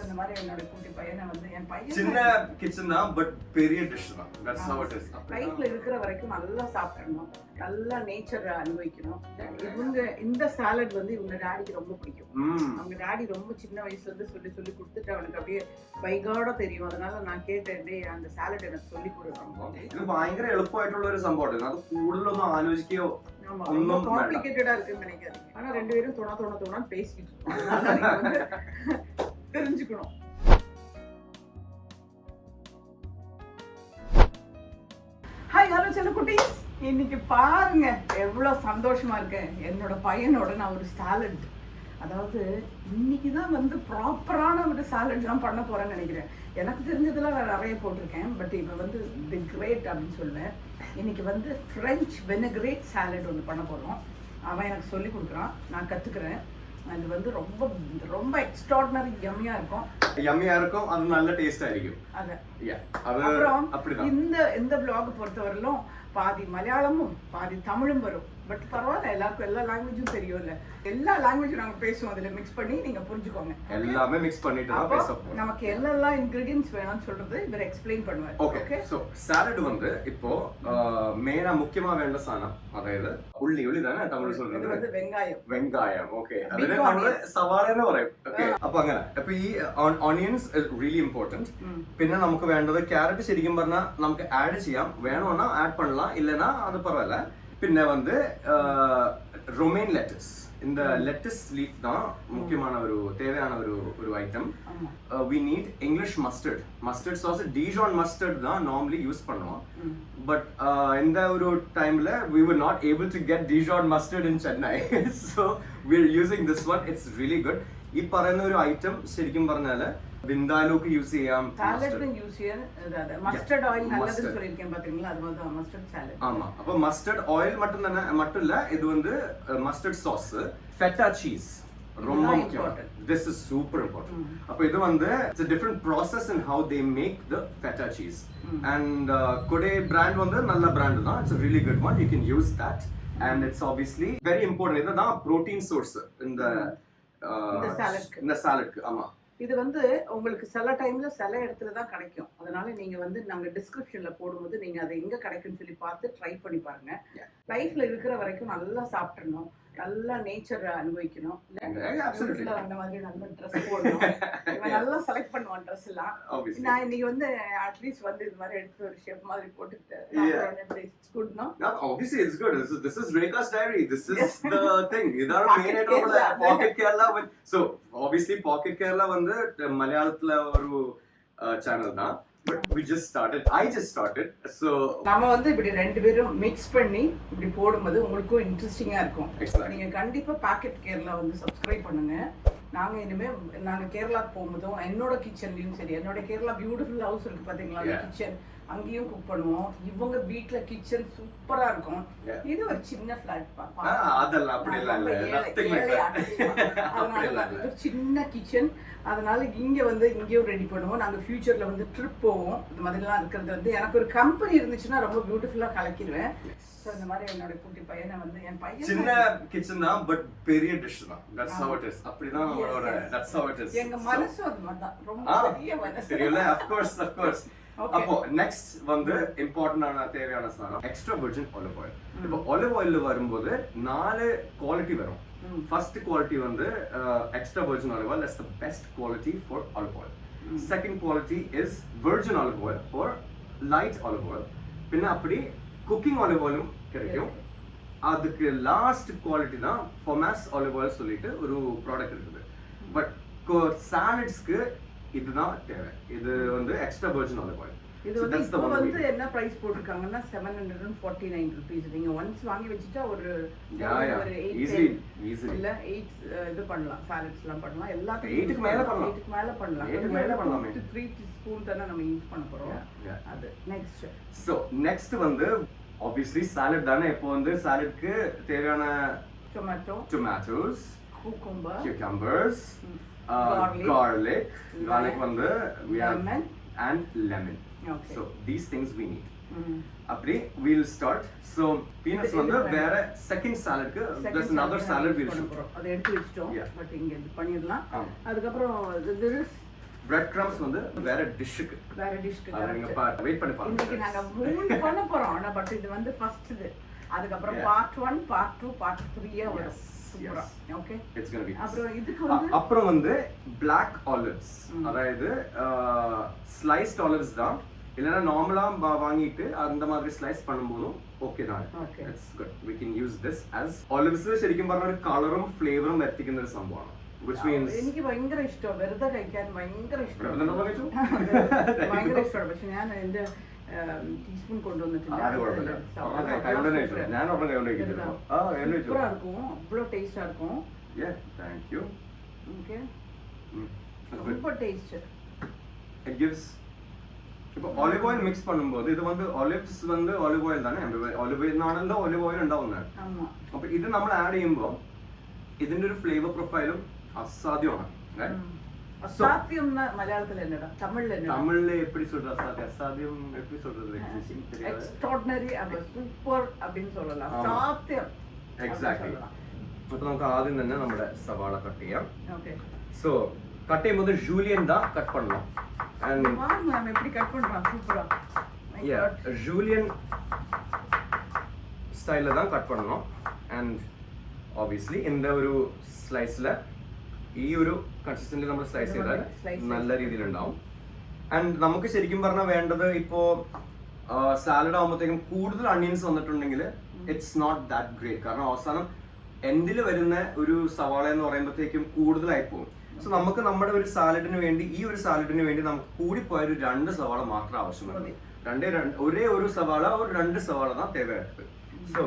இந்த மாதிரி என்னோட குட்டி பையனை வந்து என் பையன் சின்ன கிச்சன் தான் பட் பெரிய டிஷ் தான். That's how it is. லைஃப்ல இருக்கிற வரைக்கும் நல்லா சாப்பிடணும், நல்லா நேச்சர் அனுபவிக்கணும். இவங்க இந்த சாலட் வந்து இவங்க டாடிக்கு ரொம்ப பிடிக்கும். அவங்க டாடி ரொம்ப சின்ன வயசுல இருந்து சொல்லி சொல்லி கொடுத்துட்டு அவனுக்கு அப்படியே வைகாட தெரியும். அதனால நான் கேட்டேன் அந்த சாலட் எனக்கு சொல்லி கொடுக்கணும். ഇത് ഭയങ്കര എളുപ്പമായിട്ടുള്ള ഒരു സംഭവമാണ്. അത് കൂടുതലൊന്നും ആലോചിക്കുകയോ ரொம்ப காம்ப்ளிகேட்டடா இருக்குன்னு நினைக்காதீங்க. ஆனா ரெண்டு பேரும் தோணா பேசிட்டு இருக்கோம். தெரிஞ்சுக்கணும். ஹாய் ஹலோ செல்லக்குட்டீஸ், இன்னைக்கு பாருங்க எவ்வளவு சந்தோஷமா இருக்கேன். என்னோட பையனோட நான் ஒரு சாலட், அதாவது இன்னைக்கு தான் வந்து ப்ராப்பரான ஒரு சாலட்லாம் பண்ண போறேன்னு நினைக்கிறேன். எனக்கு தெரிஞ்சதெல்லாம் நான் நிறைய போட்டிருக்கேன், பட் இப்போ வந்து தி கிரேட் அப்படின்னு சொல்லுவேன். இன்னைக்கு வந்து ஃப்ரெஞ்ச் வெனகிரேட் சாலட் ஒன்று பண்ண போகிறோம். அவன் எனக்கு சொல்லி கொடுக்குறான், நான் கற்றுக்குறேன். அது வந்து ரொம்ப ரொம்ப எக்ஸ்ட்ராடினரி யம்மியா இருக்கும். அது நல்ல டேஸ்ட் ஆയിരിക്കും. அப்புறம் இந்த vlog பொறுத்தவரையிலும் பாதி மலையாளமும் பாதி தமிழும் வரும். பட் பரவாயில்ல, எல்லாருக்கும் எல்லா லாங்குவேஜும் தெரியும்ல. எல்லா லாங்குவேஜும் நாங்க பேசுவோம், அதுல மிக்ஸ் பண்ணி நீங்க புரிஞ்சுக்கோங்க. எல்லாமே மிக்ஸ் பண்ணிட்டு தான் பேசப்போம். நமக்கு என்னெல்லாம் இன்கிரிடியன்ட்ஸ் வேணும்னு சொல்றது இவர் எக்ஸ்பிளைன் பண்ணுவார். ஓகே, சோ சாலட் வந்து இப்போ மெயினா முக்கியமா வேண்ட சாதனம் அதாவது உள்ளி தானே தமிழ் சொல்றது. இது வந்து வெங்காயம். ஓகே, അതിനെ നമ്മൾ സവാള എന്ന് പറയും. ഓക്കേ, അപ്പോൾ അങ്ങനെ അപ്പോൾ ഈ ഓണിയൻസ് റിയലി ഇമ്പോർട്ടന്റ്. പിന്നെ നമുക്ക് വേണ്ടത് ക്യാരറ്റ്. ശരിക്കും പറഞ്ഞാൽ നമുക്ക് ആഡ് ചെയ്യാം, വേണമെന്നാ ആഡ് பண்ணலாம், இல்லனா அது பரவாயில்லை. പിന്നെ வந்து ரொமேன் லெட்டஸ். இந்த லெட்டஸ் லீஃப் தான் முக்கியமான தேவையான ஒரு item. we need English mustard sauce. Dijon mustard தான் நார்மலி யூஸ் பண்ணுவோம். பட் இந்த ஒரு டைம்ல we were not able to get Dijon mustard in Chennai. So we're using this one. It's really good. ഈ പറയുന്ന ഒരു ഐറ്റം ശരിക്കും പറഞ്ഞാല് വിന്താലൊക്കെ യൂസ് ചെയ്യാം, സാലഡിന് യൂസ് ചെയ്യാൻ. മസ്റ്റർഡ് ഓയിൽ നല്ലதுன்னு சொல்லிருக்கேன் பாத்தீங்களா, அது மஸ்டர்ட் சாலட். ஆமா, அப்ப மஸ்டர்ட் ஆயில் மட்டும் இல்ல, இது வந்து மஸ்டர்ட் சாஸ், ஃபெட்டா சீஸ் ரொம்ப முக்கியம். This is super important. அப்ப இது வந்து it's a different process in how they make the feta cheese. And Kode brand வந்து நல்ல brand தான். It's a really good one. You can use that. And it's obviously very important. இதுதான் protein source இந்த சாலட்க்கு. ஆமா, இது வந்து உங்களுக்கு சில டைம்ல சில இடத்துல தான் கிடைக்கும். அதனால நீங்க வந்து நாங்க டிஸ்கிரிப்ஷன்ல போடும்போது நீங்க அதை எங்க கிடைக்கும்னு சொல்லி பார்த்து ட்ரை பண்ணி பாருங்க. லைஃப்ல இருக்கிற வரைக்கும் நல்லா சாப்பிடணும், நல்லா நேச்சர் அனுபவிக்கணும். அந்த மாதிரி நல்ல ட்ரெஸ் போடணும். இவன் நல்லா செலக்ட் பண்ணுவான் ட்ரெஸ் எல்லாம். நான் இன்னைக்கு வந்து அட்லீஸ்ட் வந்து இது மாதிரி எடுத்து ஒரு ஷேப் மாதிரி போட்டுட்டு obviously it's good. This is Rekha's diary. This is the thing. இதான main item Pocket Kerala. So obviously Pocket Kerala வந்து மலையாளத்துல ஒரு சேனல் தான். But we just started. I just started. So நாம வந்து இப்படி ரெண்டு பேரும் மிக்ஸ் பண்ணி இப்படி போடும்போது உங்களுக்கும் இன்ட்ரெஸ்டிங்கா இருக்கும். நீங்க கண்டிப்பா பாக்கெட் கேரளா வந்து சப்ஸ்கிரைப் பண்ணுங்க. நாங்க கேரளாக்கு போகும்போதும் என்னோட கிச்சன்லயும் சரி, என்னோட கேரளா பியூட்டிஃபுல் ஹவுஸ் இருக்கு பாத்தீங்களா, கிச்சன் அங்கேயும் குக் பண்ணுவோம். இவங்க வீட்ல கிச்சன் சூப்பரா இருக்கும். இது ஒரு சின்ன பிளாட் அதெல்லாம் அப்படி இல்ல, ஒரு சின்ன கிச்சன். அதனால இங்க வந்து இங்கேயும் ரெடி பண்ணுவோம். நாங்க ஃபியூச்சர்ல வந்து ட்ரிப் போவோம். இந்த மாதிரிலாம் இருக்கிறது வந்து எனக்கு ஒரு கம்பெனி இருந்துச்சுன்னா ரொம்ப பியூட்டிஃபுல்லா கலக்கிடுவேன். ஸோ இந்த மாதிரி என்னோட குட்டி பையனை வந்து என் பையன் சின்ன கிச்சன் தான் பட் பெரிய டிஷ் தான். That's how it is. அப்படிதான் நம்மளோட தட்ஸ் ஹவ் இட் இஸ். எங்க மனசு அது மாதிரி தான், ரொம்ப பெரிய மனசு. தெரியல, of course. அப்போ நெக்ஸ்ட் வந்து இம்பார்ட்டன்டான தேவையான சாதனம் எக்ஸ்ட்ரா வெர்ஜின் ஆலிவ் ஆயில். இப்போ ஆலிவ் ஆயில்ல வரும்போது 4 குவாலிட்டி வரும். ஃபர்ஸ்ட் குவாலிட்டி வந்து extra virgin olive oil. That's the best quality for olive oil. Second quality is virgin olive oil or light olive oil. பின்ன அப்படி குக்கிங் ஆலிவ் ஆயிலும் கிடைக்கும். அதுக்கு last quality தான் பொமாஸ் ஆலிவ் ஆயில் சொல்லிட்டு ஒரு ப்ராடக்ட் இருக்குது. பட் சாலட்ஸ்க்கு இதுதான் தேவை. இது வந்து எக்ஸ்ட்ரா வெர்ஜின் ஆலிவ் ஆயில். இது வந்து என்ன பிரைஸ் போட்டுருக்காங்கன்னா 749 rupees. நீங்க ஒன்ஸ் வாங்கி வச்சிட்டா ஒரு 8 இல்ல 8 இது பண்ணலாம், சாலட்ஸ்லாம் பண்ணலாம். எல்லாத்துக்கும் 8க்கு மேல பண்ணலாம். 8க்கு மேல பண்ணலாம். 3 ஸ்பூன் தான நம்ம யூஸ் பண்ண போறோம். அது நெக்ஸ்ட். சோ நெக்ஸ்ட் வந்து obviously salad தானே. இப்போ வந்து சாலட்க்கு தேவையான tomatoes, cucumbers, garlic வந்து we have lemon. Okay. So these things we need. அப்படி we'll start. So peanuts வந்து வேற second சாலட்க்கு there's another salad we'll shoot. அதை எடுத்து வெச்சிட்டோம். பட் இங்க இது பண்ணிரலாம். அதுக்கு அப்புறம் this பிரெட் கிரம்ஸ் வந்து வேற டிஷ்ஷுக்கு வேற டிஷ்க்கு அதை நீங்க வெயிட் பண்ணி இன்னைக்கு பாருங்க. நாங்க 3 பண்ண போறோம். ஆனா பட் இது வந்து ஃபர்ஸ்ட் இது. அதுக்கப்புறம் பார்ட் 1, பார்ட் 2, பார்ட் 3 வரும். சூப்பரா. Okay. It's going to be. அப்புறம் இதுக்கு வந்து அப்புறம் வந்து black olives. அதாவது ஸ்லைஸ்ட் olives தான். இல்லனா நார்மலா வாங்கிட்டு அந்த மாதிரி ஸ்லைஸ் பண்ணும்போதும் ஓகே தான். It's good. We can use this as olives ശരിക്കും പറഞ്ഞ ഒരു കളറും ഫ്ലേവറും വർത്തിക്കുന്ന ഒരു സംഭവമാണ്. Which means എനിക്ക് ഭയങ്കര ഇഷ്ടമാണ് വെറുതെ കഴിക്കാൻ ഭയങ്കര ഇഷ്ടമാണ്. ഭയങ്കര ഇഷ്ടമാണ്. പക്ഷെ ഞാൻ എന്റെ ടീസ്പൂൺ കൊണ്ടുവന്നിട്ടില്ല. ഞാൻ ഒരെണ്ണം കൈകൊണ്ടിരിക്കുന്നു. சூப்பரா இருக்கும். அவ்வளோ டேஸ்டா இருக்கும். Yeah, thank you. Okay. ரொம்ப டேஸ்ட். It gives இப்போ olive oil mix பண்ணும்போது இது வந்து olives வந்து olive oil தானே, olive oil നാണല്ലോ olive oil ഉണ്ടാവുന്നത്. ஆமா. അപ്പോൾ ഇത് നമ്മൾ ആഡ് ചെയ്യുമ്പോൾ ഇതിന്റെ ഒരു ഫ്ലേവർ പ്രൊഫൈലും അസാധ്യമാണ്. அசாத்தியம்னா மலையாளத்துல என்னடா, தமிழ்ல என்ன? தமிழ்ல எப்படி சொல்றது? அசாத்தியம் அசாத்தியம் எப்படி சொல்றது? எக்ஸ்ட்ராordinary அப்ப சூப்பர் அப்படினு சொல்லலாம். அசாத்தியம். എക്സാക്ട്ലി. അപ്പോൾ നമുക്ക് ആദ്യം തന്നെ നമ്മുടെ സവാള കട്ട് ചെയ്യാം. ஓகே. സോ கட் ചെയ്യുമ്പോൾ ജൂലിയൻ தான் கட் பண்ணலாம். and வாங்க நாம எப்படி கட் பண்றோம் சூப்பரா. yeah, ஜூலியன் ஸ்டைல்ல தான் கட் பண்ணனும். and obviously இந்த ഒരു സ്ലൈസിൽ ഈ ഒരു കൺസിസ്റ്റന്റിൽ നമ്മൾ സ്ലൈസ് ചെയ്താൽ നല്ല രീതിയിൽ ഉണ്ടാവും. ആൻഡ് നമുക്ക് ശരിക്കും പറഞ്ഞാൽ വേണ്ടത് ഇപ്പോ സാലഡ് ആകുമ്പോഴത്തേക്കും കൂടുതൽ അണിയൻസ് വന്നിട്ടുണ്ടെങ്കിൽ ഇറ്റ്സ് നോട്ട് ദാറ്റ് ഗ്രേറ്റ്. കാരണം അവസാനം എൻഡിൽ വരുന്ന ഒരു സവാള എന്ന് പറയുമ്പോഴത്തേക്കും കൂടുതലായി പോകും. സോ നമുക്ക് നമ്മുടെ ഒരു സാലഡിന് വേണ്ടി ഈ ഒരു സാലഡിന് വേണ്ടി നമുക്ക് കൂടിപ്പോയ ഒരു 2 സവാള മാത്രം ആവശ്യമുണ്ട്. ഒരേ ഒരു സവാള ഒരു 2 സവാള தான் தேவையாயிருக்கு. സോ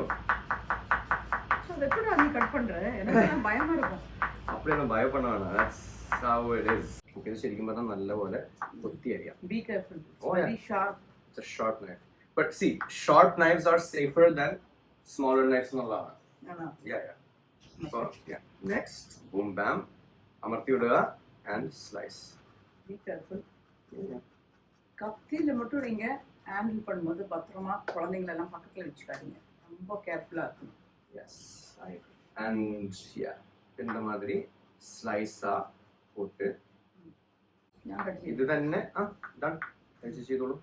எப்படி நீ கட் பண்ற? எனக்கு பயமா இருக்கும். அப்படியே பய பண்ணானே. that's how it is. ഇത് ശരിക്കും പറഞ്ഞാൽ നല്ലപോലെ കൊത്തി അരിയാം. Be careful. It's very sharp. It's a sharp knife. But see, sharp knives are safer than smaller knives എന്നുള്ളതാണ്. Yeah. So, yeah. Next, boom bam. അമർത്തി വിടുക and slice. Be careful. கத்தியில மட்டும் நீங்க ஹேண்டில் பண்ணும்போது பத்திரமா குழந்தைங்களை எல்லாம் பக்கத்துல வச்சுக்காதீங்க. ரொம்ப கேர்ஃபுல்லா இருக்கணும். Yes. And yeah, இந்த மாதிரி സ്ലൈസാ പോട്ട് ഇത് തന്നെ done. ചെയ്തോളൂ.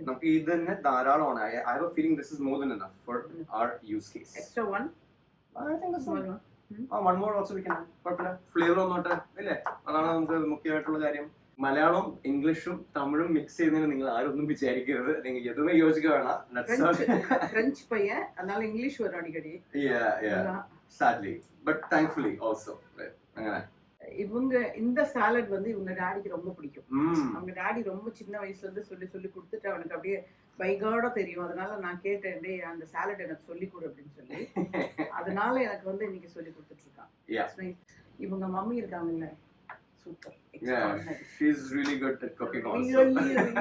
നമുക്ക് ഇത് തന്നെ ധാരാളമാണ്. I have a feeling this is more than enough for our use case. Extra one? I think that's one. One more also we can add. കുഴപ്പമില്ല. ഫ്ലേവർ ഒന്നോട്ടെ ഇല്ലേ? അതാണ് നമുക്ക് മുഖ്യമായിട്ടുള്ള കാര്യം. മലയാളവും ഇംഗ്ലീഷും തമിഴും മിക്സ് ചെയ്യുന്നതിന് നിങ്ങൾ ആരൊന്നും വിചാരിക്കരുത്. നിങ്ങൾ എതുമേ യോജിക്കുക വേണം. ഫ്രഞ്ച് പയ്യൻ அதனால ഇംഗ്ലീഷ് വരും അടിക്കടി. Yeah. Sadly, but thankfully also. അങ്ങനെ இவங்க இந்த சாலட் வந்து இவங்க டாடிக்கு ரொம்ப பிடிக்கும். அவங்க டாடி ரொம்ப சின்ன வயசுல இருந்து சொல்லி சொல்லி கொடுத்துட்டு அவனுக்கு அப்படியே பைகாட தெரியும். அதனால நான் கேட்டேன், டேய் அந்த சாலட் எனக்கு சொல்லி கொடு அப்படின்னு சொல்லி. அதனால எனக்கு வந்து இன்னைக்கு சொல்லி கொடுத்துட்டு இருக்கான். இவங்க மம்மி இருக்காங்கல்ல, super. She is really good at cooking also.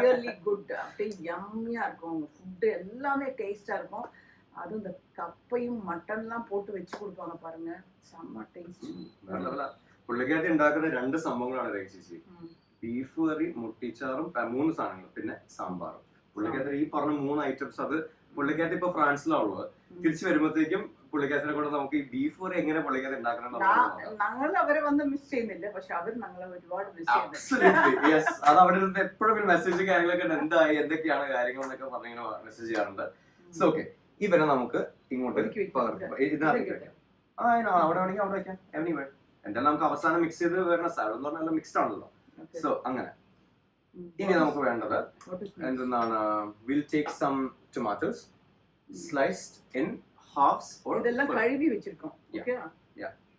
Really good. அப்படியே யம்மியா இருக்கும். அவங்க ஃபுட் எல்லாமே டேஸ்டா இருக்கும். அதுவும் இந்த கப்பையும் மட்டன்லாம் போட்டு വെച്ച് കൊടുப்பாங்க பாருங்க, செம்ம ടേസ്റ്റ്. പുള്ളിക്കാരി ഉണ്ടാക്കുന്ന 2 സംഭവങ്ങളാണ് ചേച്ചി. ബീഫ് കറി, മുട്ടിച്ചാറും 3 സാധനങ്ങൾ, പിന്നെ സാമ്പാറും. പുള്ളിക്കാരി ഈ പറഞ്ഞ 3 ഐറ്റംസ് അത് പുള്ളിക്കാരി ഇപ്പൊ ഫ്രാൻസിലാണുള്ളത്. തിരിച്ചു വരുമ്പോഴത്തേക്കും പുള്ളിക്കാരനെ കൊണ്ട് നമുക്ക് ഈ ബീഫ് കറി എങ്ങനെ പുള്ളിക്കാരി ഉണ്ടാക്കണം ഞങ്ങൾ അവരെ വന്ന് മിസ് ചെയ്യുന്നില്ല, പക്ഷെ അവർ ഞങ്ങളെ ഒരുപാട് മിസ് ചെയ്യുന്നുണ്ട്. യെസ്, അത് അവിടെ നിന്ന് എപ്പോഴും മെസ്സേജ് കാര്യങ്ങളൊക്കെ എന്തായി എന്തൊക്കെയാണ് കാര്യങ്ങൾ എന്നൊക്കെ പറഞ്ഞിങ്ങനെ മെസ്സേജ് ചെയ്യാറുണ്ട്. സോ ഓക്കെ, ഇവരെ നമുക്ക് ഇങ്ങോട്ട് ഇതിനകത്തേക്ക് വെക്കാം. അവിടെ വേണമെങ്കിൽ അവിടെ വെക്കാം. എവനിവേ എന്തായാലും നമുക്ക് അവസാനം മിക്സ് ചെയ്ത് വരുന്ന സാലഡ് എന്ന് പറഞ്ഞാൽ മിക്സ്ഡ് ആണല്ലോ. സോ അങ്ങനെ ഇനി നമുക്ക് വേണ്ടത് എന്താണ്, we'll take some tomatoes sliced in halves or இதெல்லாம் கழுவி வச்சிருக்கோம். ஓகே,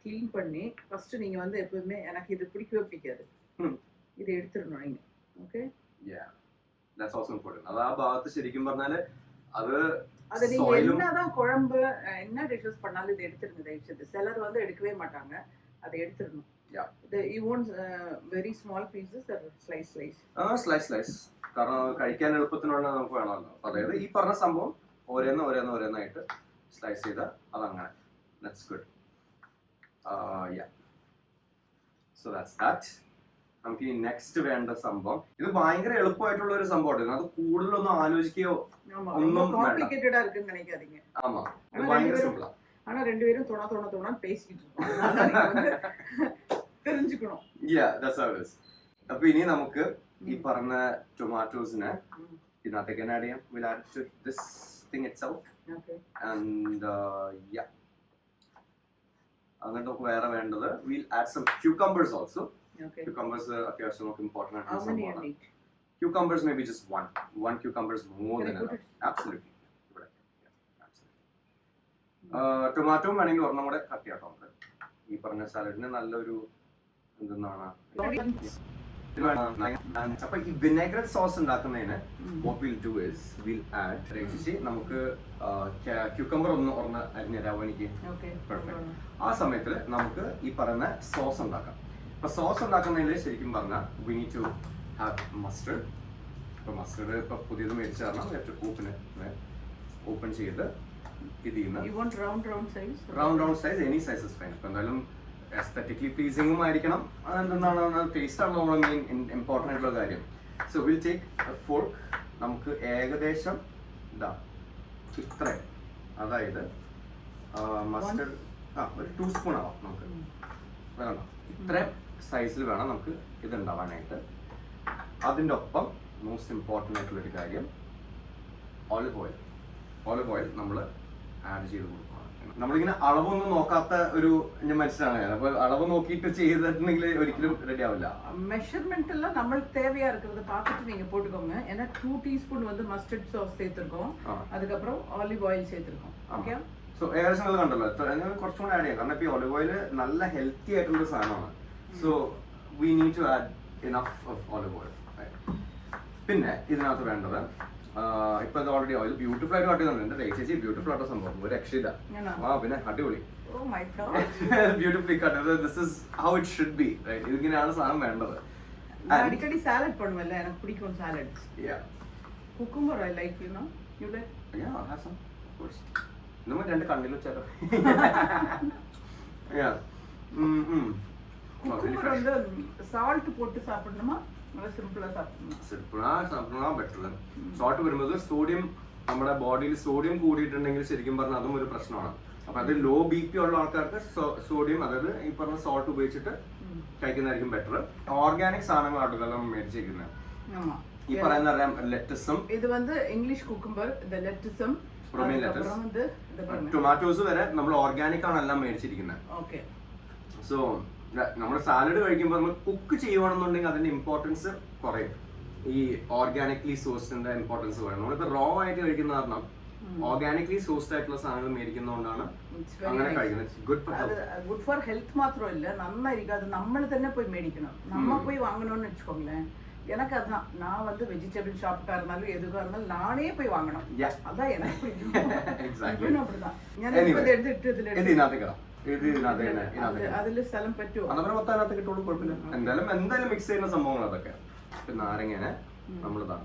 க்ளீன் பண்ணி ஃபர்ஸ்ட் நீங்க வந்து எப்பவுமே எனக்கு இது பிடிக்கவே பிடிக்காது, இது எடுத்துறணும் நீங்க. Okay, yeah, that's also important. അതാ ഭാഗത്ത് ശരിക്കും പറഞ്ഞാൽ அது நீங்க என்னதான் குழம்பு என்ன டிஷஸ் பண்ணாலும் இது எடுத்துருங்க தயவு செய்து. சிலர் வந்து எடுக்கவே மாட்டாங்க, அதை எடுத்துறணும். You want very small pieces or slice? കാരണം കഴിക്കാൻ എളുപ്പത്തിനുള്ള നമുക്ക് വേണമല്ലോ. അതായത് ഈ പറഞ്ഞ സംഭവം ഓരോന്നായിട്ട് സ്ലൈസ് ചെയ്താൽ അതങ്ങനെ. That's good. Yeah. So that's that. നമുക്ക് ഈ നെക്സ്റ്റ് വേണ്ട സംഭവം, ഇത് ഭയങ്കര എളുപ്പമായിട്ടുള്ള ഒരു സംഭവമാണ്. അത് കൂടുതലൊന്നും ആലോചിക്കുകയോ ഒന്നും കോംപ്ലിക്കേറ്റഡാ இருக்குன்னு நினைக்காதீங்க. ஆமா, இது பயங்கர சிம்பிளா. ஆனா ரெண்டு பேரும் தோணா பேசிட்டு இருக்கோம். தெரிஞ்சுக்கணும். Yeah, that's how it is. അപ്പൊ ഇനി നമുക്ക് ഈ പറഞ്ഞ ടൊമാറ്റോസിനെ ഇതിനകത്തേക്ക് തന്നെ ആഡ് ചെയ്യാം. We'll add to this thing itself. And ya, എന്നിട്ട് നമുക്ക് വേറെ വേണ്ടത് we'll add some cucumbers also. Cucumbers അത്യാവശ്യം നമുക്ക് ഇമ്പോർട്ടന്റ് ആയിട്ടുള്ള സംഭവമാണ്. Cucumbers maybe just one cucumber is more than enough. Absolutely. Tomato വേണമെങ്കിൽ ഒരെണ്ണം കൂടെ കട്ട് ചെയ്യാം നമുക്ക്. ഈ പറഞ്ഞ സാലഡിന് നല്ലൊരു എന്താണ്. അപ്പൊ ഈ വിനെഗ്രറ്റ് സോസ് ഉണ്ടാക്കുന്നതിന് what we'll do is we'll add നമുക്ക് ക്യൂക്കംബർ ഒരെണ്ണം അരിഞ്ഞുതരാമോ എനിക്ക്? പെർഫെക്റ്റ്. ആ സമയത്ത് നമുക്ക് ഈ പറയുന്ന സോസ് ഉണ്ടാക്കാം. അപ്പൊ സോസ് ഉണ്ടാക്കുന്നതിൽ ശരിക്കും പറഞ്ഞാൽ we need to have mustard. ഇപ്പോൾ മസ്റ്റർഡ് ഇപ്പോൾ പുതിയത് മേടിച്ചു തരണം. ഓപ്പൺ ചെയ്ത് ഇതിൽ round size any sizes fine. ഇപ്പോൾ എന്തായാലും എസ്തറ്റിക്കലി പ്ലീസിംഗും ആയിരിക്കണം. അതെന്താണ് ടേസ്റ്റ് ആണ് നമ്മുടെ മെയിൻ ഇമ്പോർട്ടൻ്റ് ആയിട്ടുള്ള കാര്യം. So will take fork. നമുക്ക് ഏകദേശം ഇതാ ഇത്രയും, അതായത് മസ്റ്റർഡ് ഒരു 2 സ്പൂൺ ആവാം നമുക്ക്. വേണം ഇത്രയും സൈസിൽ വേണം നമുക്ക് ഇതുണ്ടാവാനായിട്ട്. അതിൻ്റെ ഒപ്പം മോസ്റ്റ് ഇമ്പോർട്ടൻ്റ് ആയിട്ടുള്ളൊരു കാര്യം ഓലിവ് ഓയിൽ നമ്മൾ ആഡ് ചെയ്ത് കൊടുക്കണം. നമ്മളിങ്ങനെ അളവൊന്നും നോക്കാത്ത ഒരു മനുഷ്യനാണ് ഞാൻ. അപ്പോൾ അളവ് നോക്കിയിട്ട് ചെയ്തിട്ടുണ്ടെങ്കിൽ ഒരിക്കലും റെഡി ആവില്ല. மெஷர்மெண்ட் எல்லாம் நம்ம தேவையா இருக்கிறத பார்த்துட்டு நீங்க போட்டுக்கோங்க. ஏன்னா 2 டீஸ்பூன் வந்து மஸ்டர்ட் சாஸ் சேர்த்துருக்கோம், அதுக்கப்புறம் ஆலிவ் ஆயில் சேர்த்துருக்கோம். ஓகே, സോ ഏകദേശം അത് കണ്ടല്ലോ. കുറച്ചും കൂടെ ആഡ് ചെയ്യാം, കാരണം ഇപ്പോൾ ഈ ഒലിവ് ഓയിൽ നല്ല ഹെൽത്തി ആയിട്ടുള്ള സാധനമാണ്. So we need to add enough of olive oil. പിന്നെ ഇതിനകത്ത് വേണ്ടത് ഇപ്പൊ ഓൾറെഡി ഓയിൽ ബ്യൂട്ടിഫുൾ ആയിട്ട് കട്ട് ചെയ്യുന്നുണ്ട്. ചേച്ചി ബ്യൂട്ടിഫുൾ ആയിട്ട് സംഭവം ഒരു രക്ഷയില്ല. പിന്നെ അടിപൊളി beautifully cut. This is how it should be. ഇതിങ്ങനെയാണ് സാധനം വേണ്ടത്. അടിക്കടി സാലഡ് பண்ணுவல்ல, எனக்கு பிடிக்கும் salad. Yeah, cucumber I like, you know. You like? Yeah, I have some, of course. നമ്മൾ രണ്ട് കണ്ണിൽ വെച്ചാലോ. Yeah. cucumber வந்து salt போட்டு சாப்பிடணுமா, സിമ്പിളാ സാപ്പിടണം? ബെറ്റർ. സോൾട്ട് വരുമ്പോൾ സോഡിയം, നമ്മുടെ ബോഡിയിൽ സോഡിയം കൂടിയിട്ടുണ്ടെങ്കിൽ ശരിക്കും പറഞ്ഞാൽ അതും ഒരു പ്രശ്നമാണ്. അപ്പൊ അത് ലോ BP ഉള്ള ആൾക്കാർക്ക് സോഡിയം, അതായത് ഈ പറഞ്ഞ സോൾട്ട് ഉപയോഗിച്ചിട്ട് കഴിക്കുന്നതായിരിക്കും ബെറ്റർ. ഓർഗാനിക് സാധനങ്ങളാണ് നമ്മൾ മേടിച്ചിരിക്കുന്നത്. ഈ പറയുന്ന ലെറ്റസും, ഇത് വന്ന് ഇംഗ്ലീഷ് കുക്കുംബർ, ലെറ്റസും ടൊമാറ്റോസ് വരെ നമ്മൾ ഓർഗാനിക് ആണ് എല്ലാം മേടിച്ചിരിക്കുന്നത്. ഓക്കെ. സോ നമ്മൾ സാലഡ് കഴിക്കുമ്പോൾ നമ്മൾ കുക്ക് ചെയ്യുകയാണെന്നുണ്ടെങ്കിൽ അതിന്റെ ഇമ്പോർട്ടൻസ് കുറയും. ഈ ഓർഗാനിക്കലി സോഴ്സിന്റെ ഇമ്പോർട്ടൻസ് കുറയും. നമ്മളിപ്പോ റോ ആയിട്ട് കഴിക്കുന്ന കാരണം ഓർഗാനിക്കലി സോഴ്സ്ഡ് ആയിട്ടുള്ള സാധനങ്ങൾ മേടിക്കുന്നതുകൊണ്ടാണ് അങ്ങനെ കഴിക്കുന്നത്. ഗുഡ് ഫോർ ഹെൽത്ത് മാത്രമല്ല, നന്നായിരിക്കും. അത് നമ്മൾ തന്നെ പോയി മേടിക്കണം. നമ്മ പോയി വാങ്ങணும்னு വെച്ചോங்களேன். எனக்கு அதான், நான் வந்து வெஜிடபிள் ஷாப்புக்கா இருந்தாலும் எதுக்காக இருந்தாலும் நானே போய் வாங்கணும். அதான் எனக்கு பிடிக்கும். அப்படிதான் ഞാൻ അതില് സ്ഥലം പറ്റുമോ? അതങ്ങനെ മൊത്തം അതിനകത്ത് കിട്ടുള്ളൂ, കുഴപ്പമില്ല. എന്തായാലും മിക്സ് ചെയ്യുന്ന സംഭവങ്ങൾ അതൊക്കെ. ഇപ്പൊ നാരങ്ങനെ നമ്മളിതാ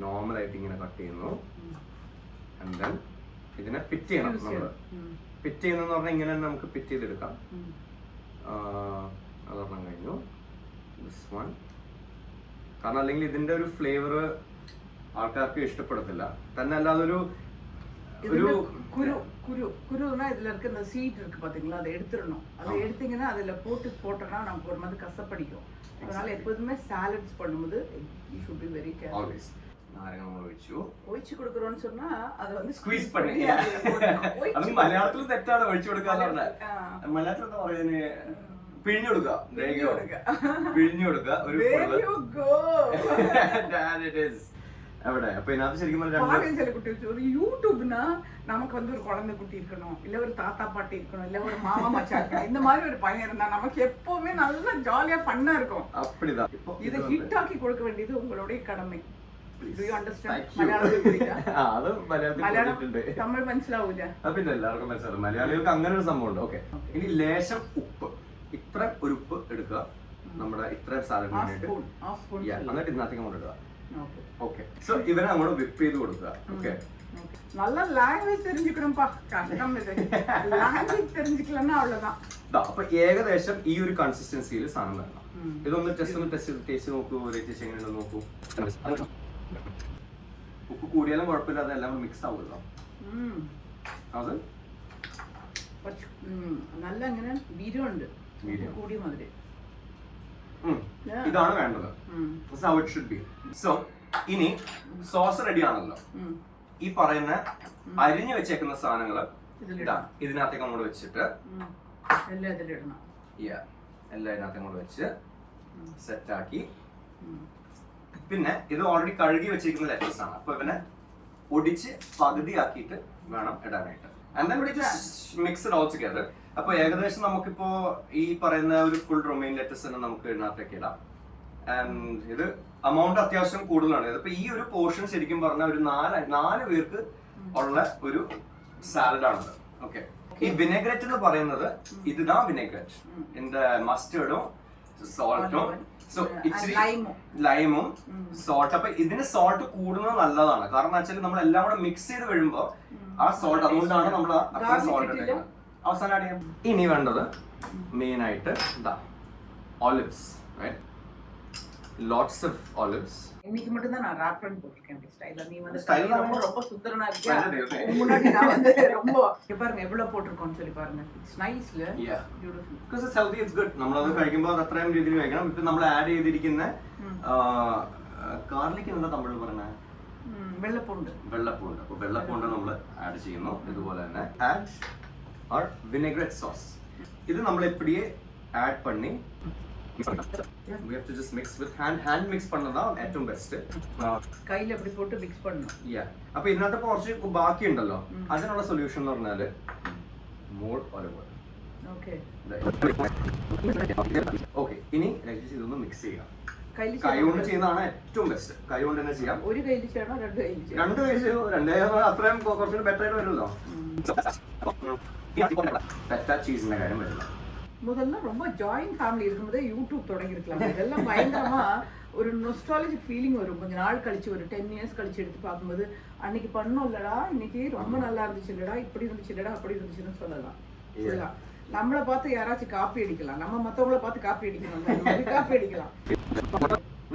നോർമൽ ആയിട്ട് ഇങ്ങനെ കട്ട് ചെയ്യുന്നു. ഇതിനെ പിറ്റ് ചെയ്യണം. നമ്മള് പിറ്റ് ചെയ്യുന്നതെന്ന് പറഞ്ഞാൽ ഇങ്ങനെ തന്നെ നമുക്ക് പിറ്റ് ചെയ്തെടുക്കാം. അതൊരെണ്ണം കഴിഞ്ഞു. ദിസ് വൺ, കാരണം അല്ലെങ്കിൽ ഇതിന്റെ ഒരു ഫ്ലേവർ ആൾക്കാർക്ക് ഇഷ്ടപ്പെടത്തില്ല. തന്നെ അല്ലാതെ ഒരു குருனா இதுல இருக்க இந்த சீட் இருக்கு பாத்தீங்களா, அதை எடுத்துடணும். அதை எடுத்தீங்கன்னா அதுல போட்டோம்னா நமக்கு ஒரு மாதிரி கசப்படிக்கும். அதனால எப்போதுமே சாலட்ஸ் பண்ணும்போது you should be very careful. ഒഴിച്ചു കൊടുക്കറോന്ന് சொன்னா അത് வந்து സ്ക്വീസ് பண்ணி. അത് മലയാളത്തിൽ തെറ്റാണ് ഒഴിച്ചു കൊടുക്കാന്ന് പറഞ്ഞാൽ. മലയാളത്തിൽ എന്താ പറയുന്നത്? പിഴിഞ്ഞു കൊടുക്കുക. പിഴിഞ്ഞു കൊടുക്കുക. ഒരു എവിടെ അപ്പൊ ഇതിനകത്ത് ശരിക്കും சில குட்டி ஒரு யூடியூப்னா நமக்கு வந்து ஒரு குழந்தை குட்டி இருக்கணும், இல்ல ஒரு தாத்தா பாட்டி இருக்கணும், இல்ல ஒரு மாமா மச்சான் இருக்கணும். இந்த மாதிரி ஒரு பையன் இருந்தா நமக்கு எப்பவுமே நல்லா ஜாலியா ஃபன்னா இருக்கும். அப்படிதான். இதை ஹிட் ஆக்கி கொடுக்க வேண்டியது உங்களுடைய கடமை. Do you understand? തമിഴ് മനസ്സിലാവൂല. പിന്നെ എല്ലാവർക്കും മനസ്സിലാവും. മലയാളികൾക്ക് അങ്ങനെ ഒരു സംഭവം ഉണ്ട്. ഓക്കെ, ഇനി ലേശം ഉപ്പ്, ഇത്ര ഒരു ഉപ്പ് എടുക്കുക നമ്മുടെ ഇത്ര സാലഡിന് വേണ്ടിയിട്ട്. എന്നിട്ട് ഇതിനകത്തേക്ക് അങ്ങോട്ട് ഇടുക. ഓക്കെ, സോ ഇവരെ അങ്ങോട്ട് വിപ്പ് ചെയ്ത് കൊടുക്കുക. ഓക്കെ, നല്ല ലാംഗ്വേജ് தெரிஞ்சுக்கணும்பா. കഷ്ടം ഇത്. ലാംഗ്വേജ് தெரிஞ்சுக்கலன்னா அவ்வளவுதான். അപ്പൊ ഏകദേശം ഈ ഒരു കൺസിസ്റ്റൻസിയിൽ സാധനം വരണം. ഇതൊന്ന് ടേസ്റ്റ് നോക്കൂ. ചേച്ചി എങ്ങനെയുണ്ടെന്ന് നോക്കൂ. ഉപ്പ് കൂടിയാലും കുഴപ്പമില്ല, അതെല്ലാം മിക്സ് ആവുമല്ലോ. അത് നല്ല ഇങ്ങനെ വീര്യമുണ്ട്, കൂടിയ മാതിരി. ഇതാണ് വേണ്ടത്. That's how it should be. So ഇനി സോസ് റെഡി ആണല്ലോ. ഈ പറയുന്ന അരിഞ്ഞു വെച്ചേക്കുന്ന സാധനങ്ങള് ഇതിനകത്തേക്ക് അങ്ങോട്ട് വെച്ചിട്ട് എല്ലാം ഇതിനകത്ത് അങ്ങോട്ട് വെച്ച് സെറ്റാക്കി. പിന്നെ ഇത് ഓൾറെഡി കഴുകി വെച്ചിരിക്കുന്ന ലെറ്റസ് ആണ്. അപ്പൊ ഇവനെ ഒടിച്ച് പകുതിയാക്കിയിട്ട് വേണം ഇടാനായിട്ട്. And then we just mix it all together. അപ്പൊ ഏകദേശം നമുക്കിപ്പോ ഈ പറയുന്ന ഒരു ഫുൾ റൊമൈൻ ലെറ്റസ് തന്നെ നമുക്ക് ഇതിനകത്തേക്ക് ഇടാം. ആൻഡ് ഇത് amount അത്യാവശ്യം കൂടുതലാണ്. ഇതിപ്പോ ഈ ഒരു പോർഷൻ ശരിക്കും പറഞ്ഞാൽ ഒരു 4 പേർക്ക് ഉള്ള ഒരു സാലഡ് ആണത്. ഓക്കെ, ഈ വിനെഗ്രറ്റ് എന്ന് പറയുന്നത് ഇതാ വിനെഗ്രറ്റ്. ഇതിന്റെ മസ്റ്റേർഡും സോൾട്ടും ഇച്ചിരി ലൈമും സോൾട്ട്. അപ്പൊ ഇതിന് സോൾട്ട് കൂടുന്നത് നല്ലതാണ്. കാരണം വെച്ചാൽ നമ്മൾ എല്ലാം കൂടെ മിക്സ് ചെയ്ത് കഴിയുമ്പോ ആ സോൾട്ട്, അതുകൊണ്ടാണ് നമ്മൾ അത്ര സോൾട്ട് ഇട്ടേക്കുന്നത്. അവസാനം ആഡ് ചെയ്യാം. ഇനി വേണ്ടത് മെയിൻ ആയിട്ട് ഇതാ ഒലിവ്സ്. Lots of olives. இன்னைக்கு மட்டும் தான் நான் ராப் பண்ணி போட்டுருக்கேன் அப்படி ஸ்டைலா. நீ வந்து ஸ்டைல் ரொம்ப ரொம்ப சுத்தரனா இருக்கியா? முன்னாடி நான் வந்து ரொம்ப இங்க பாருங்க எவ்வளவு போட்டுருக்கோம்னு சொல்லி பாருங்க. It's nice ல. Yeah. Beautiful. Because it's healthy, it's good. നമ്മൾ അത് കഴിക്കുമ്പോൾ അത് അത്രയും രീതിയിൽ കഴിക്കണം. ഇപ്പോ നമ്മൾ ആഡ് ചെയ്തിരിക്കുന്ന ഗാർലിക് എന്താ തമിഴിൽ പറയുന്നത്? വെള്ളപ്പൂണ്ട്. അപ്പോൾ വെള്ളപ്പൂണ്ട് നമ്മൾ ആഡ് ചെയ്യുന്നു. ഇതുപോലെ തന്നെ add our vinaigrette sauce. ഇത് നമ്മൾ എപ്പടിയെ ആഡ് பண்ணி we have to just mix with hand mix பண்ணதா ഏറ്റവും ബെസ്റ്റ്. കൈയിൽ എപ്പടി പോട്ട് മിക്സ് பண்ணனுം. Yeah. അപ്പോൾ ഇതിനകത്ത് കുറച്ച് ബാക്കി ഉണ്ടല്ലോ, അതിനുള്ള സൊല്യൂഷൻ എന്ന് പറഞ്ഞാൽ more olive oil. Okay. Okay, ഇനി ഇതൊന്ന് മിക്സ് ചെയ്യാം. കൈ കൈകൊണ്ട് കൊണ്ട് ചെയ്യുന്നതാണ് ഏറ്റവും ബെസ്റ്റ്. കൈ കൊണ്ട് തന്നെ ചെയ്യാം. ഒരു കൈയിൽ ചെയ്യണോ രണ്ട് കൈയിൽ ചെയ്യണോ? രണ്ട് കൈ ചെയ്യോ. രണ്ട് കൈ അത്രയും കുറച്ചുകൂടി ബെറ്റർ ആയിട്ട് വരുമല്ലോ. ഫെറ്റ ചീസിന്റെ കാര്യം വരില്ല. முதல்ல ரொம்ப ஜாயிண்ட் ஃபேமிலி இருக்கும்போதே யூடியூப் தொடங்கி இருக்கலாம். இதெல்லாம் பயங்கரமா ஒரு நொஸ்டாலஜிக் ஃபீலிங் வரும். கொஞ்ச நாள் கழிச்சு ஒரு 10 இயர்ஸ் கழிச்சு எடுத்து பார்க்கும்போது அன்னைக்கு பண்ணோம் இல்லடா, இன்னைக்கு ரொம்ப நல்லா இருந்துச்சு இல்லடா, இப்படி இருந்துச்சு இல்லடா, அப்படி இருந்துச்சுன்னு சொல்லலாம். நம்மளை பார்த்து யாராச்சும் காப்பி அடிக்கலாம், நம்ம மற்றவங்கள பார்த்து காப்பி அடிக்கணும், காப்பி அடிக்கலாம்.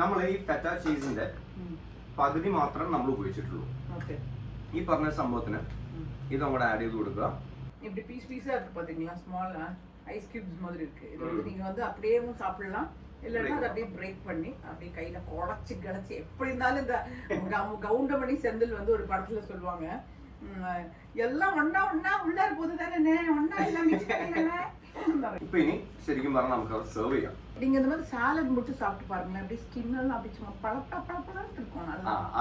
നമ്മൾ ഈ ഫെറ്റ ചീസിന്റെ പകുതി മാത്രം നമ്മൾ ഉപയോഗിച്ചിട്ടുള്ളൂ. ഓക്കെ, ഈ പറഞ്ഞ സംഭവത്തിന് ഇത് അങ്ങോട്ട് ആഡ് ചെയ്ത് കൊടുക്കുക. இப்படி பீஸா இருக்கு பாத்தீங்களா, ஸ்மால் ஐஸ் கியூப்ஸ் மாதிரி இருக்கு. இது வந்து நீங்க வந்து அப்படியேவும் சாப்பிடலாம், இல்லைன்னா அதை அப்படியே பிரேக் பண்ணி அப்படியே கையில குழச்சி கிளச்சி எப்படி இருந்தாலும் இந்த கவுண்டமணி செந்தில் வந்து ஒரு படத்துல சொல்லுவாங்க, எல்லாம் ஒன்னா ஒன்னா உள்ள போது தானே ஒன்னா எல்லாம் மிக்ஸ் பண்ணிக்கல. இப்போ இனி ശരിക്കും പറഞ്ഞാൽ നമുക്ക് അത് സെർവ് ചെയ്യാം. நீங்க இந்த மாதிரி சாலட் மட்டும் சாப்பிட்டு பாருங்களேன், அப்படியே ஸ்கின் எல்லாம் அப்படி சும்மா பளபளன்னு இருக்கும்.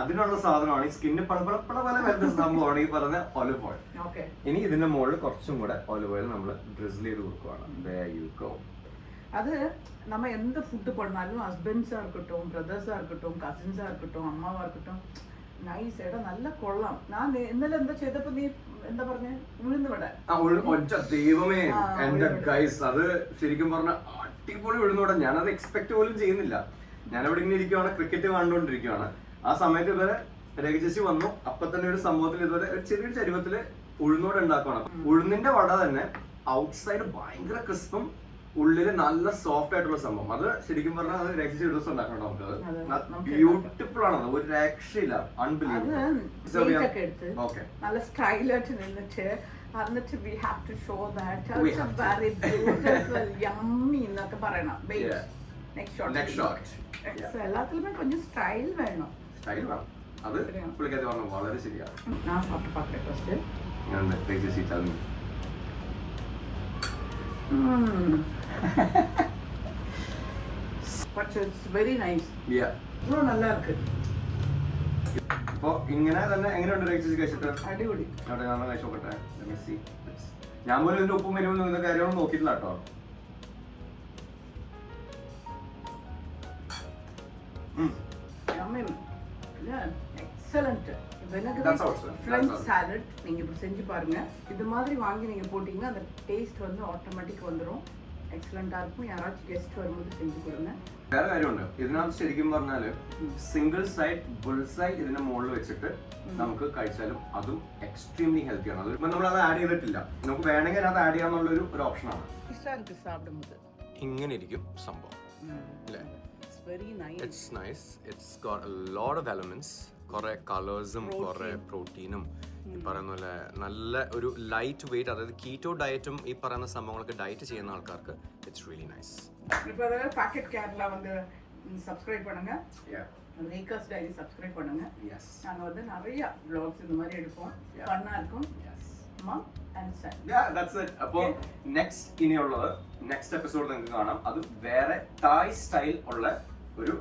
അതിനുള്ള സാധനമാണ് ഈ സ്കിന്ന് പളപള പോലെ വരുന്ന സംഭവമാണ് ഈ പറഞ്ഞ ഒലിവ് ഓയിൽ. ഓക്കെ, ഇനി ഇതിന്റെ മുകളിൽ കുറച്ചും കൂടെ ഒലിവ് ഓയിൽ നമ്മൾ ഡ്രിസിൽ ചെയ്ത് കൊടുക്കുകയാണ്. There you go. அது நம்ம எந்த ஃபுட்டு பண்ணாலும் ஹஸ்பண்ட்ஸா இருக்கட்டும், பிரதர்ஸா இருக்கட்டும், கசின்ஸா இருக்கட்டும், അമ്മാവാ இருக்கட்டும், നൈസ് എടാ നല്ല കൊള്ളാം. ഞാൻ ഇന്നലെ എന്താ ചെയ്തപ്പോ നീ എന്താ പറഞ്ഞേ, ഉഴുന്ന് വട. ഒറ്റ ദൈവമേ എന്റെ ഗൈസ്, അത് ശരിക്കും പറഞ്ഞ അടിപൊളി ഉഴുന്നുവട. ഞാനത് എക്സ്പെക്ട് പോലും ചെയ്യുന്നില്ല. ഞാനവിടെ ഇങ്ങനെ ഇരിക്കുവാണ്, ക്രിക്കറ്റ് കണ്ടുകൊണ്ടിരിക്കുവാണ്. ആ സമയത്ത് ഇതുവരെ രേഖ ചേച്ചി വന്നു. അപ്പൊ തന്നെ ഒരു സംഭവത്തിൽ ഇതുവരെ ഒരു ചെറിയൊരു ചരുവത്തില് ഉഴുന്നുവട ഉണ്ടാക്കുവാണ്. ഉഴുന്നിന്റെ വട തന്നെ ഔട്ട്സൈഡ് ഭയങ്കര ക്രിസ്പും ഉള്ളില് നല്ല സോഫ്റ്റ് ആയിട്ടുള്ള സംഭവം. അത് ശരിക്കും പറഞ്ഞാൽ അത് രക്ഷ ഒരു ദിവസം ഉണ്ടാക്കണം നമുക്കത്. ബ്യൂട്ടിഫുൾ ആണ്, ഒരു രക്ഷയില്ല. അൺബിലീവബിൾ. നല്ല സ്റ്റൈലായിട്ട് നിന്നിട്ട് എന്നിട്ട് we have to show that it's a very beautiful yummy എന്നൊക്കെ പറയണം. നെക്സ്റ്റ് ഷോട്ട് എല്ലാത്തിലും கொஞ்சம் സ്റ്റൈൽ വേണം. സ്റ്റൈൽ വേണം, അത് പുള്ളിക്കാരി പറഞ്ഞു വളരെ ശരിയാണ്. ഞാൻ സാപ്പിട്ട് പാക്കട്ടെ ഫസ്റ്റ്. ഞാൻ ചേച്ചി തന്നു. But it's very nice. Yeah. ഇவ்வளോ നല്ല ഇருக்கு. അപ്പൊ ഇങ്ങനെ തന്നെ എങ്ങനെയുണ്ട് ചേച്ചി കഴിച്ചിട്ട്? അടിപൊളി. അവിടെ ഞാൻ കഴിച്ചു നോക്കട്ടെ. ഞാൻ പോലും ഇതിന്റെ ഉപ്പും മെനുവും ഇന്നത്തെ കാര്യമൊന്നും നോക്കിയിട്ടില്ല കേട്ടോ. எக்ஸலண்ட். ஃப்ரெஞ்ச் சாலட் நீங்க இப்படி செஞ்சு பாருங்க. இது மாதிரி வாங்கி நீங்க போட்டீங்கன்னா அந்த டேஸ்ட் வந்து ஆட்டோமேட்டிக் வந்துடும். എക്സലന്റ് ആർക്കും யாராச்சும் ഗസ്റ്റ് വരുമ്പോൾ സെഞ്ച് കൊടുங்க. വേറെ കാര്യമുണ്ട് ഇതിനകത്ത്. ശരിക്കും പറഞ്ഞാല് സിംഗിൾ സൈഡ് ബുൾസൈ ഇതിന്റെ മുകളിൽ വെച്ചിട്ട് നമുക്ക് കഴിച്ചാലും അതും എക്സ്ട്രീംലി ഹെൽത്തി ആണ്. അത് നമ്മൾ അത് ആഡ് ചെയ്തിട്ടില്ല, നമുക്ക് വേണമെങ്കിൽ അത് ആഡ് ചെയ്യാന്നുള്ള ഒരു ഓപ്ഷനാണ്. ഇഷ്ടമാണ് സാപ്പിടുന്നത്. ഇങ്ങനെ ഇരിക്കും സംഭവം. It's nice. It's got a lot of elements. കുറെ കളേഴ്സും കുറെ പ്രോട്ടീനും ഈ പറയുന്ന പോലെ നല്ല ഒരു ലൈറ്റ് വെയിറ്റ്, അതായത് കീറ്റോ ഡയറ്റും ഈ പറയുന്ന സംഭവങ്ങളൊക്കെ ഡയറ്റ് ചെയ്യുന്ന ആൾക്കാർക്ക് ഇറ്റ്സ് റിയലി നൈസ്. இப்போ அதாவது பாக்கெட் கேரளா வந்து சப்ஸ்கிரைப் பண்ணுங்க, ரேகாஸ் டைரி சப்ஸ்கிரைப் பண்ணுங்க. நாங்க வந்து நிறைய vlogs இந்த மாதிரி எடுப்போம், ஃபன்னா இருக்கும். Mom and son. Yeah, that's it. അപ്പോൾ നെക്സ്റ്റ് ഇനിയുള്ളത് നെക്സ്റ്റ് എപ്പിസോഡ് നിങ്ങൾക്ക് കാണാം. അത് വേറെ തായ് സ്റ്റൈൽ ഉള്ള ഒരു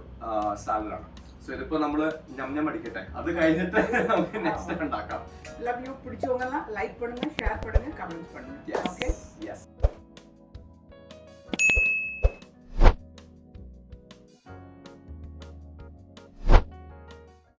സാലഡാണ്. സോ ഇതിപ്പോ നമ്മള് ഞം അടിക്കട്ടെ, അത് കഴിഞ്ഞിട്ട് നമുക്ക് നെക്സ്റ്റ് ഉണ്ടാക്കാം. Love you. பிடிச்சவங்க எல்லாம் லைக் பண்ணுங்க, ஷேர் பண்ணுங்க, கமெண்ட் பண்ணுங்க. ஓகே.